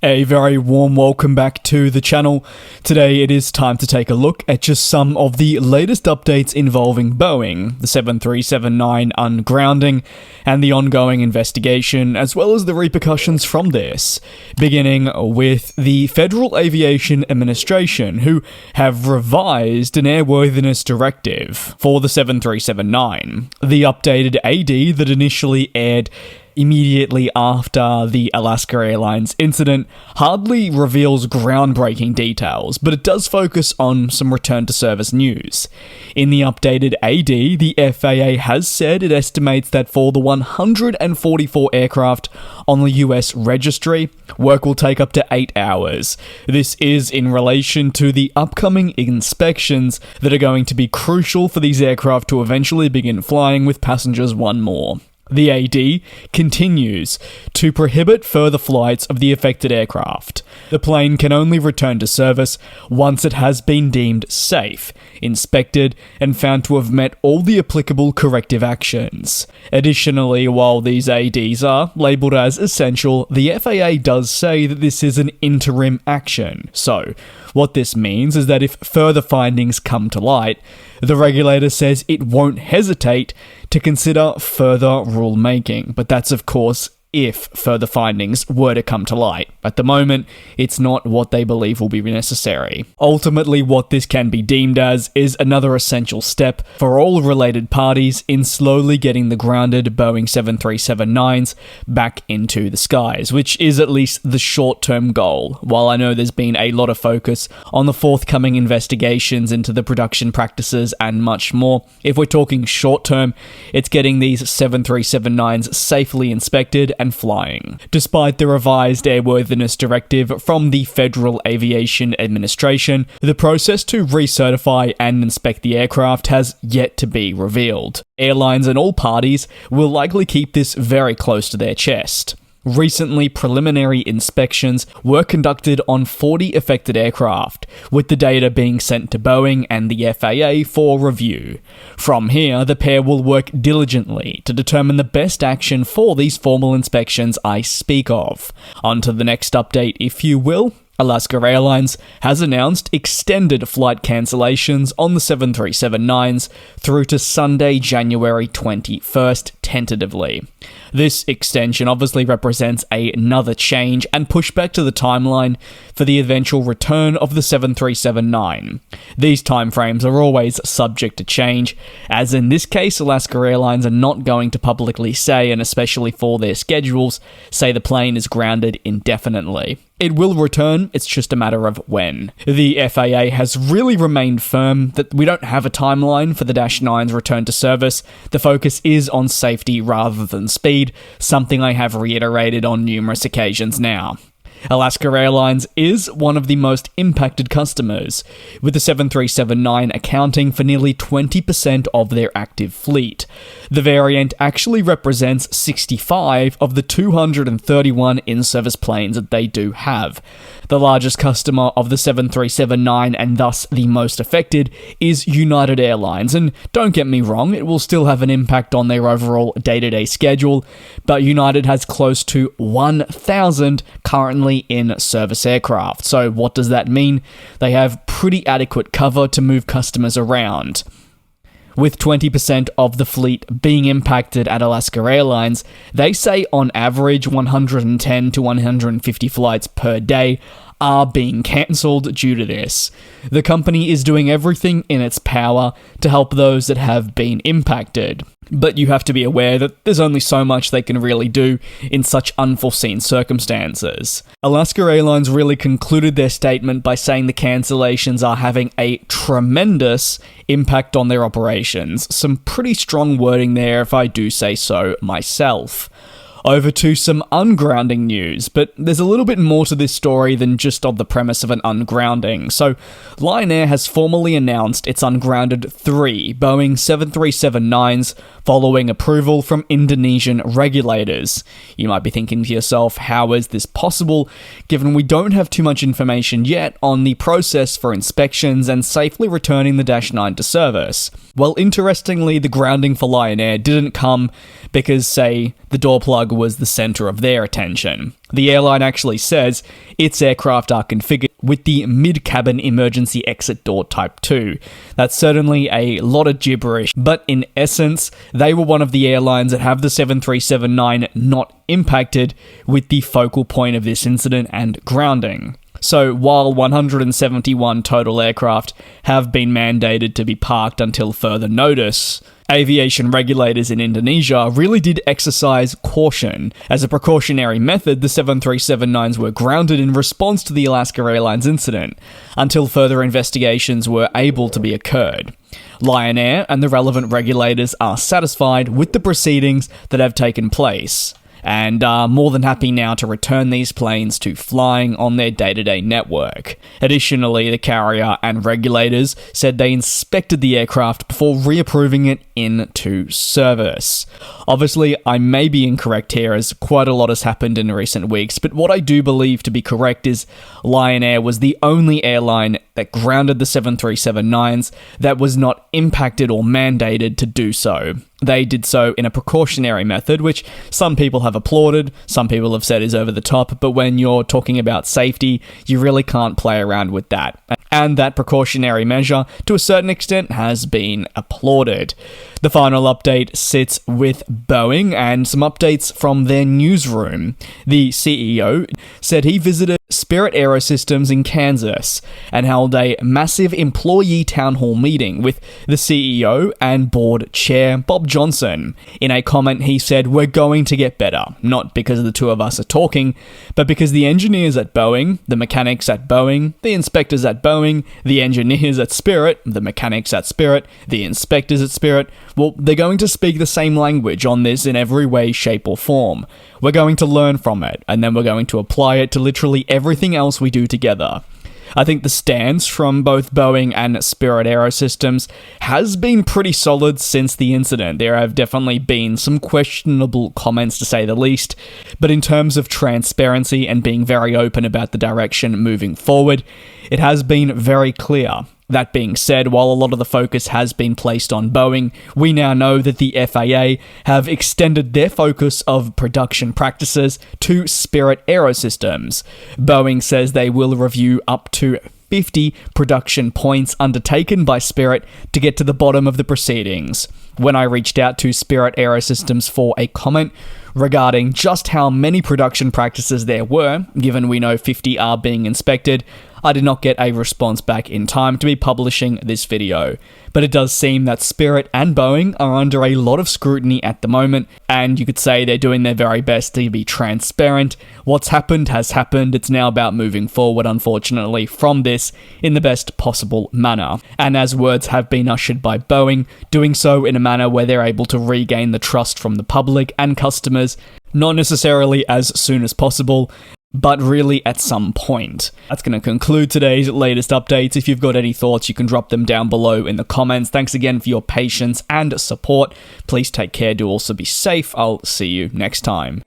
A very warm welcome back to the channel. Today it is time to take a look at just some of the latest updates involving Boeing, the 737-9 ungrounding, and the ongoing investigation, as well as the repercussions from this. Beginning with the Federal Aviation Administration, who have revised an airworthiness directive for the 737-9. The updated AD that initially aired immediately after the Alaska Airlines incident hardly reveals groundbreaking details, but it does focus on some return to service news. In the updated AD, the FAA has said it estimates that for the 144 aircraft on the US registry, work will take up to 8 hours. This is in relation to the upcoming inspections that are going to be crucial for these aircraft to eventually begin flying with passengers one more. The AD continues to prohibit further flights of the affected aircraft. The plane can only return to service once it has been deemed safe, inspected, and found to have met all the applicable corrective actions. Additionally, while these ADs are labelled as essential, the FAA does say that this is an interim action. So, what this means is that if further findings come to light, the regulator says it won't hesitate to consider further rulemaking, but that's of course if further findings were to come to light. At the moment, it's not what they believe will be necessary. Ultimately, what this can be deemed as is another essential step for all related parties in slowly getting the grounded Boeing 737-9s back into the skies, which is at least the short-term goal. While I know there's been a lot of focus on the forthcoming investigations into the production practices and much more, if we're talking short-term, it's getting these 737-9s safely inspected and flying. Despite the revised airworthiness directive from the Federal Aviation Administration, the process to recertify and inspect the aircraft has yet to be revealed. Airlines and all parties will likely keep this very close to their chest. Recently, preliminary inspections were conducted on 40 affected aircraft, with the data being sent to Boeing and the FAA for review. From here, the pair will work diligently to determine the best action for these formal inspections I speak of. On to the next update, if you will. Alaska Airlines has announced extended flight cancellations on the 737-9s through to Sunday, January 21st, tentatively. This extension obviously represents another change and pushback to the timeline for the eventual return of the 737-9. These timeframes are always subject to change, as in this case, Alaska Airlines are not going to publicly say, and especially for their schedules, say the plane is grounded indefinitely. It will return, it's just a matter of when. The FAA has really remained firm that we don't have a timeline for the Dash 9's return to service. The focus is on safety rather than speed, something I have reiterated on numerous occasions now. Alaska Airlines is one of the most impacted customers, with the 737-9 accounting for nearly 20% of their active fleet. The variant actually represents 65 of the 231 in-service planes that they do have. The largest customer of the 737-9 and thus the most affected is United Airlines, and don't get me wrong, it will still have an impact on their overall day-to-day schedule, but United has close to 1,000 currently in service aircraft. So what does that mean? They have pretty adequate cover to move customers around. With 20% of the fleet being impacted at Alaska Airlines, they say on average 110 to 150 flights per day are being cancelled due to this. The company is doing everything in its power to help those that have been impacted. But you have to be aware that there's only so much they can really do in such unforeseen circumstances. Alaska Airlines really concluded their statement by saying the cancellations are having a tremendous impact on their operations. Some pretty strong wording there, if I do say so myself. Over to some ungrounding news, but there's a little bit more to this story than just on the premise of an ungrounding. So, Lion Air has formally announced it's ungrounded 3 Boeing 737-9s following approval from Indonesian regulators. You might be thinking to yourself, how is this possible, given we don't have too much information yet on the process for inspections and safely returning the Dash 9 to service? Well, interestingly, the grounding for Lion Air didn't come because, say, the door plug was the center of their attention. The airline actually says its aircraft are configured with the mid-cabin emergency exit door Type 2. That's certainly a lot of gibberish, but in essence, they were one of the airlines that have the 737-9 not impacted with the focal point of this incident and grounding. So while 171 total aircraft have been mandated to be parked until further notice, aviation regulators in Indonesia really did exercise caution. As a precautionary method, the 737-9s were grounded in response to the Alaska Airlines incident, until further investigations were able to be occurred. Lion Air and the relevant regulators are satisfied with the proceedings that have taken place, and are more than happy now to return these planes to flying on their day-to-day network. Additionally, the carrier and regulators said they inspected the aircraft before reapproving it into service. Obviously, I may be incorrect here as quite a lot has happened in recent weeks, but what I do believe to be correct is Lion Air was the only airline that grounded the 737-9s that was not impacted or mandated to do so. They did so in a precautionary method, which some people have applauded, some people have said is over the top, but when you're talking about safety, you really can't play around with that. And that precautionary measure, to a certain extent, has been applauded. The final update sits with Boeing and some updates from their newsroom. The CEO said he visited Spirit AeroSystems in Kansas and held a massive employee town hall meeting with the CEO and board chair, Bob Johnson. In a comment, he said, "We're going to get better, not because the two of us are talking, but because the engineers at Boeing, the mechanics at Boeing, the inspectors at Boeing, the engineers at Spirit, the mechanics at Spirit, the inspectors at Spirit, well, they're going to speak the same language on this in every way, shape, or form. We're going to learn from it, and then we're going to apply it to literally everything else we do together." I think the stance from both Boeing and Spirit AeroSystems has been pretty solid since the incident. There have definitely been some questionable comments, to say the least, but in terms of transparency and being very open about the direction moving forward, it has been very clear. That being said, while a lot of the focus has been placed on Boeing, we now know that the FAA have extended their focus of production practices to Spirit AeroSystems. Boeing says they will review up to 50 production points undertaken by Spirit to get to the bottom of the proceedings. When I reached out to Spirit AeroSystems for a comment regarding just how many production practices there were, given we know 50 are being inspected, I did not get a response back in time to be publishing this video. But it does seem that Spirit and Boeing are under a lot of scrutiny at the moment, and you could say they're doing their very best to be transparent. What's happened has happened. It's now about moving forward, unfortunately, from this in the best possible manner. And as words have been ushered by Boeing, doing so in a manner where they're able to regain the trust from the public and customers, not necessarily as soon as possible, but really at some point. That's going to conclude today's latest updates. If you've got any thoughts, you can drop them down below in the comments. Thanks again for your patience and support. Please take care. Do also be safe. I'll see you next time.